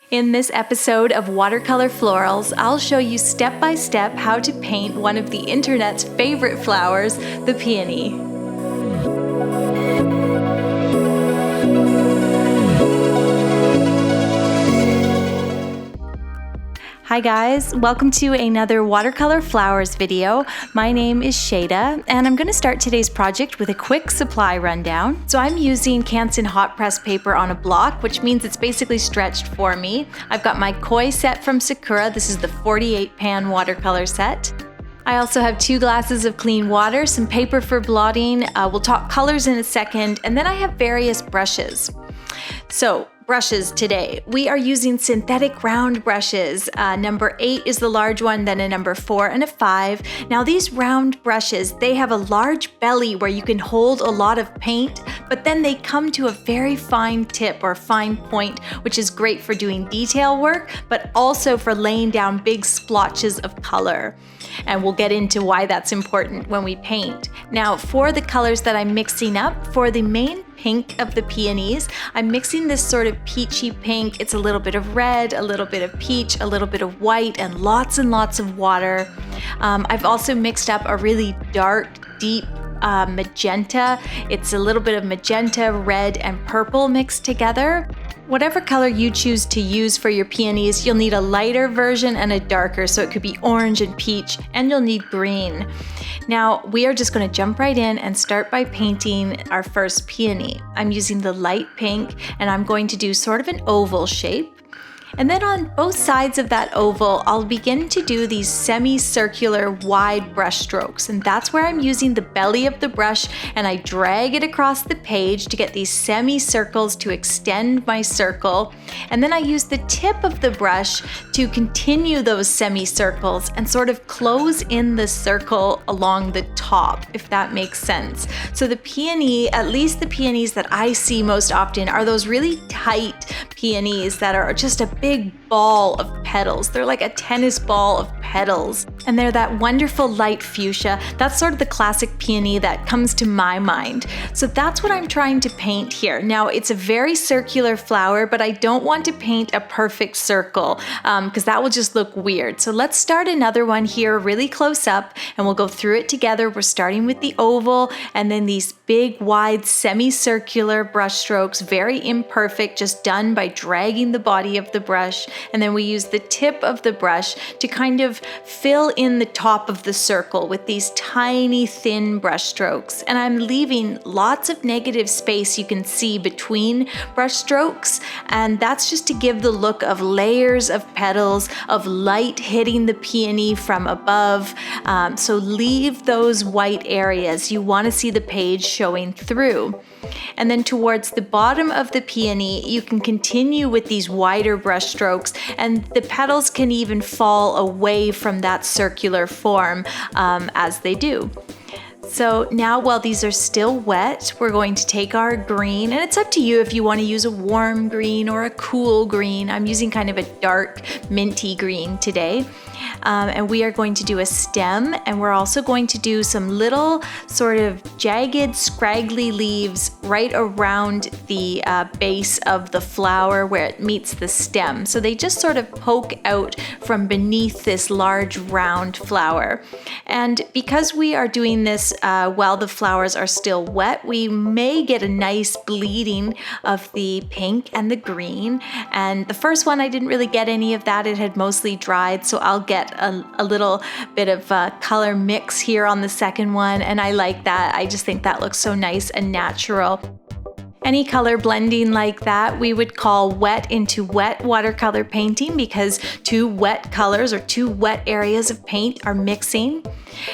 In this episode of Watercolor Florals, I'll show you step by step how to paint one of the internet's favorite flowers, the peony. Hi guys, welcome to another Watercolor Flowers video. My name is Shayda, and I'm going to start today's project with a quick supply rundown. So I'm using Canson hot press paper on a block, which means it's basically stretched for me. I've got my koi set from Sakura. This is the 48 pan watercolor set. I also have 2 glasses of clean water, some paper for blotting. We'll talk colors in a second, and then I have various brushes. So, brushes today. We are using synthetic round brushes. Number 8 is the large one, then a number 4 and a 5. Now these round brushes, they have a large belly where you can hold a lot of paint, but then they come to a very fine tip or fine point, which is great for doing detail work, but also for laying down big splotches of color. And we'll get into why that's important when we paint. Now for the colors that I'm mixing up, for the main pink of the peonies, I'm mixing this sort of peachy pink. It's a little bit of red, a little bit of peach, a little bit of white, and lots of water. I've also mixed up a really dark, deep magenta. It's a little bit of magenta, red, and purple mixed together. Whatever color you choose to use for your peonies, you'll need a lighter version and a darker, so it could be orange and peach, and you'll need green. Now, we are just going to jump right in and start by painting our first peony. I'm using the light pink, and I'm going to do sort of an oval shape. And then on both sides of that oval, I'll begin to do these semicircular wide brush strokes. And that's where I'm using the belly of the brush and I drag it across the page to get these semicircles to extend my circle. And then I use the tip of the brush to continue those semicircles and sort of close in the circle along the top, if that makes sense. So the peony, at least the peonies that I see most often, are those really tight peonies that are just a big ball of petals. They're like a tennis ball of petals, and they're that wonderful light fuchsia. That's sort of the classic peony that comes to my mind. So that's what I'm trying to paint here. Now it's a very circular flower, but I don't want to paint a perfect circle because that will just look weird. So let's start another one here really close up and we'll go through it together. We're starting with the oval and then these big wide semicircular brush strokes, very imperfect, just done by dragging the body of the brush. And then we use the tip of the brush to kind of fill in the top of the circle with these tiny thin brush strokes. And I'm leaving lots of negative space you can see between brush strokes. And that's just to give the look of layers of petals, of light hitting the peony from above. So leave those white areas. You want to see the page showing through. And then towards the bottom of the peony, you can continue with these wider brush strokes, and the petals can even fall away from that circular form as they do. So now while these are still wet, we're going to take our green, and it's up to you if you want to use a warm green or a cool green. I'm using kind of a dark minty green today. And we are going to do a stem, and we're also going to do some little sort of jagged, scraggly leaves right around the base of the flower where it meets the stem. So they just sort of poke out from beneath this large round flower. And because we are doing this while the flowers are still wet, we may get a nice bleeding of the pink and the green. And the first one, I didn't really get any of that. It had mostly dried, so I'll get a little bit of color mix here on the second one, and I like that. I just think that looks so nice and natural. Any color blending like that we would call wet into wet watercolor painting, because 2 wet colors or 2 wet areas of paint are mixing.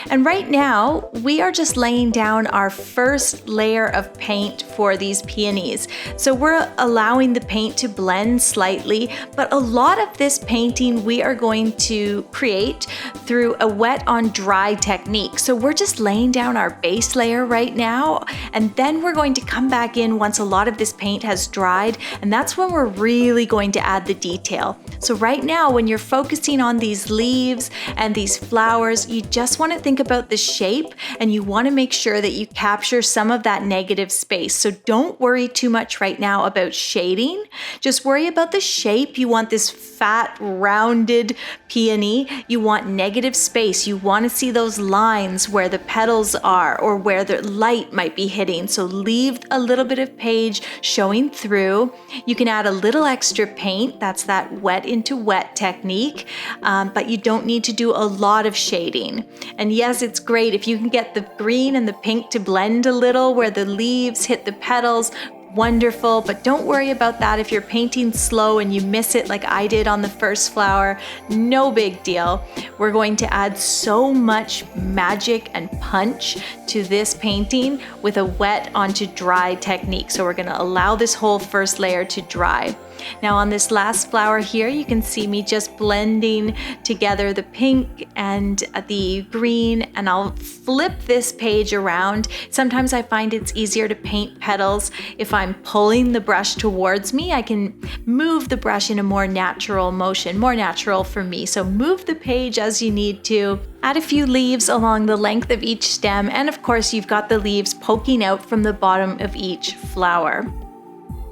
And right now, we are just laying down our first layer of paint for these peonies. So we're allowing the paint to blend slightly, but a lot of this painting we are going to create through a wet on dry technique. So we're just laying down our base layer right now, and then we're going to come back in once a a lot of this paint has dried, and that's when we're really going to add the detail. So right now, when you're focusing on these leaves and these flowers, you just want to think about the shape, and you want to make sure that you capture some of that negative space. So don't worry too much right now about shading. Just worry about the shape. You want this fat, rounded peony. You want negative space. You want to see those lines where the petals are or where the light might be hitting. So leave a little bit of page showing through. You can add a little extra paint. That's that wet into wet technique, but you don't need to do a lot of shading. And yes, it's great if you can get the green and the pink to blend a little where the leaves hit the petals. Wonderful, but don't worry about that if you're painting slow and you miss it like I did on the first flower. No big deal. We're going to add so much magic and punch to this painting with a wet onto dry technique. So we're going to allow this whole first layer to dry. Now on this last flower here, you can see me just blending together the pink and the green, and I'll flip this page around. Sometimes I find it's easier to paint petals if I'm pulling the brush towards me. I can move the brush in a more natural motion, more natural for me. So move the page as you need to. Add a few leaves along the length of each stem, and of course you've got the leaves poking out from the bottom of each flower.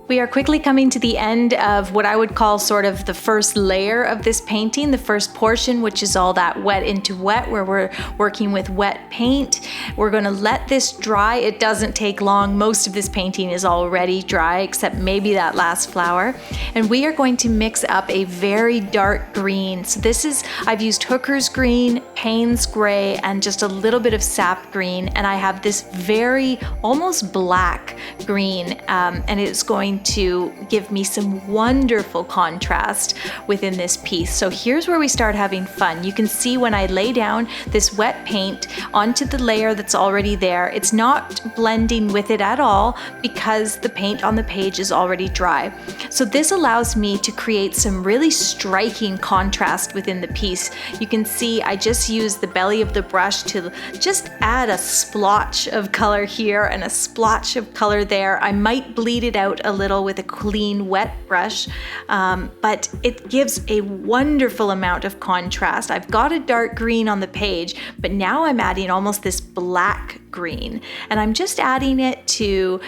We are quickly coming to the end of what I would call sort of the first layer of this painting, the first portion, which is all that wet into wet, where we're working with wet paint. We're going to let this dry. It doesn't take long. Most of this painting is already dry, except maybe that last flower. And we are going to mix up a very dark green. So this is, I've used Hooker's green, Payne's gray, and just a little bit of sap green. And I have this very almost black green, and it's going to give me some wonderful contrast within this piece. So here's where we start having fun. You can see when I lay down this wet paint onto the layer that's already there, it's not blending with it at all because the paint on the page is already dry. So this allows me to create some really striking contrast within the piece. You can see I just used the belly of the brush to just add a splotch of color here and a splotch of color there. I might bleed it out a little with a clean wet brush, but it gives a wonderful amount of contrast. I've got a dark green on the page, but now I'm adding almost this black green, and I'm just adding it to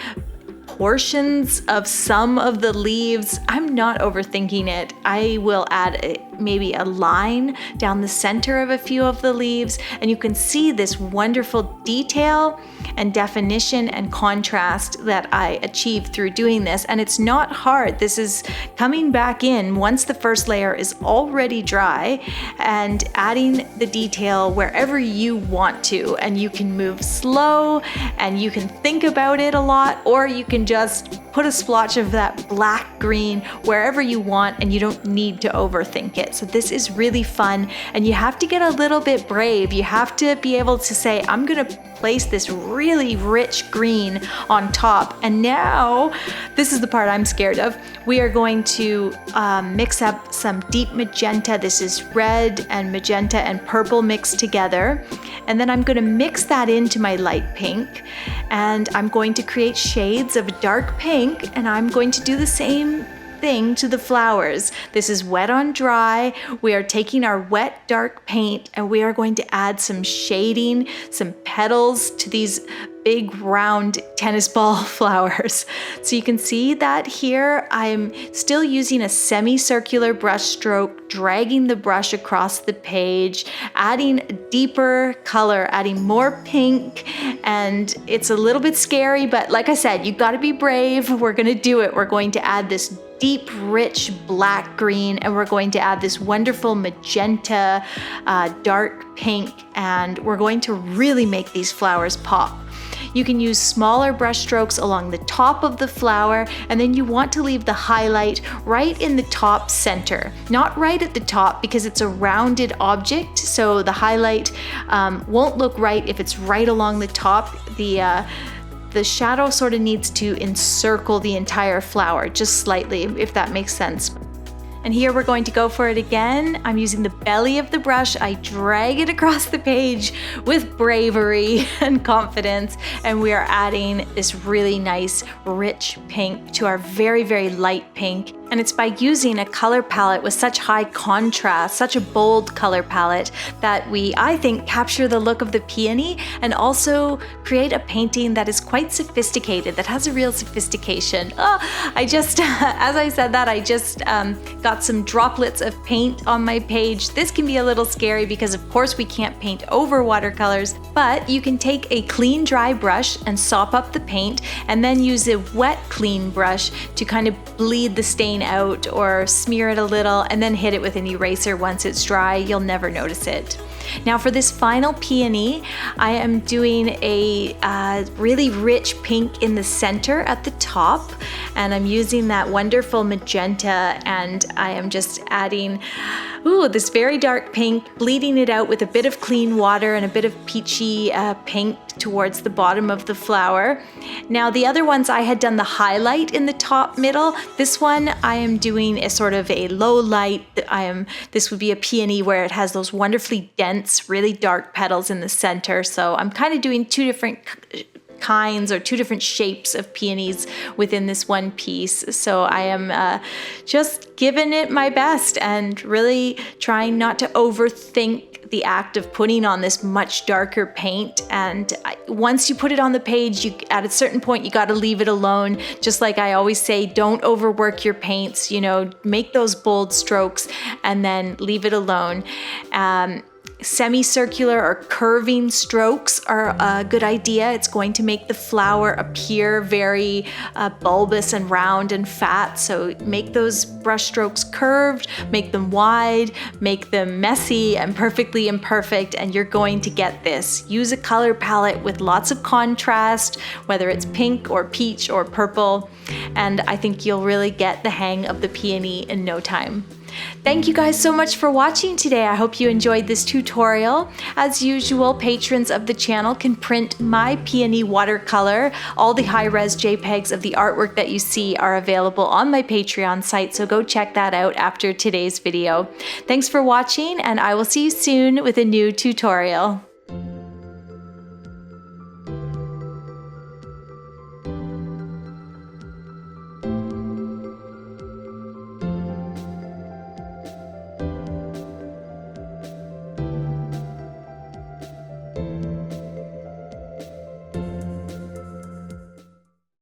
portions of some of the leaves. I'm not overthinking it. I will add maybe a line down the center of a few of the leaves, and you can see this wonderful detail and definition and contrast that I achieved through doing this. And it's not hard. This is coming back in once the first layer is already dry and adding the detail wherever you want to. And you can move slow and you can think about it a lot, or you can just put a splotch of that black green wherever you want, and you don't need to overthink it. So this is really fun, and you have to get a little bit brave. You have to be able to say, I'm gonna place this really rich green on top. And now, this is the part I'm scared of. We are going to mix up some deep magenta. This is red and magenta and purple mixed together. And then I'm gonna mix that into my light pink. And I'm going to create shades of dark pink, and I'm going to do the same thing to the flowers. This is wet on dry. We are taking our wet dark paint and we are going to add some shading, some petals to these big round tennis ball flowers. So you can see that here I'm still using a semicircular brush stroke, dragging the brush across the page, adding deeper color, adding more pink, and it's a little bit scary, but like I said, you've got to be brave. We're going to do it. We're going to add this deep, rich black green, and we're going to add this wonderful magenta, dark pink, and we're going to really make these flowers pop. You can use smaller brush strokes along the top of the flower, and then you want to leave the highlight right in the top center. Not right at the top because it's a rounded object, so the highlight won't look right if it's right along the top. The shadow sort of needs to encircle the entire flower just slightly, if that makes sense. And here we're going to go for it again. I'm using the belly of the brush. I drag it across the page with bravery and confidence. And we are adding this really nice, rich pink to our very, very light pink. And it's by using a color palette with such high contrast, such a bold color palette, that we, I think, capture the look of the peony and also create a painting that is quite sophisticated, that has a real sophistication. Oh, as I said that, I just got some droplets of paint on my page. This can be a little scary because of course we can't paint over watercolors, but you can take a clean dry brush and sop up the paint and then use a wet clean brush to kind of bleed the stain out or smear it a little and then hit it with an eraser once it's dry. You'll never notice it. Now for this final peony, I am doing a really rich pink in the center at the top, and I'm using that wonderful magenta, and I am just adding this very dark pink, bleeding it out with a bit of clean water and a bit of peachy pink towards the bottom of the flower. Now the other ones I had done the highlight in the top middle. This one I am doing a sort of a low light. This would be a peony where it has those wonderfully dense, really dark petals in the center. So I'm kind of doing two different kinds or two different shapes of peonies within this one piece. So I am just giving it my best and really trying not to overthink the act of putting on this much darker paint. And once you put it on the page, at a certain point you got to leave it alone. Just like I always say, don't overwork your paints, make those bold strokes and then leave it alone. Semicircular or curving strokes are a good idea. It's going to make the flower appear very bulbous and round and fat. So make those brush strokes curved, make them wide, make them messy and perfectly imperfect, and you're going to get this. Use a color palette with lots of contrast, whether it's pink or peach or purple, and I think you'll really get the hang of the peony in no time. Thank you guys so much for watching today. I hope you enjoyed this tutorial. As usual, patrons of the channel can print my peony watercolor. All the high-res JPEGs of the artwork that you see are available on my Patreon site, so go check that out after today's video. Thanks for watching, and I will see you soon with a new tutorial.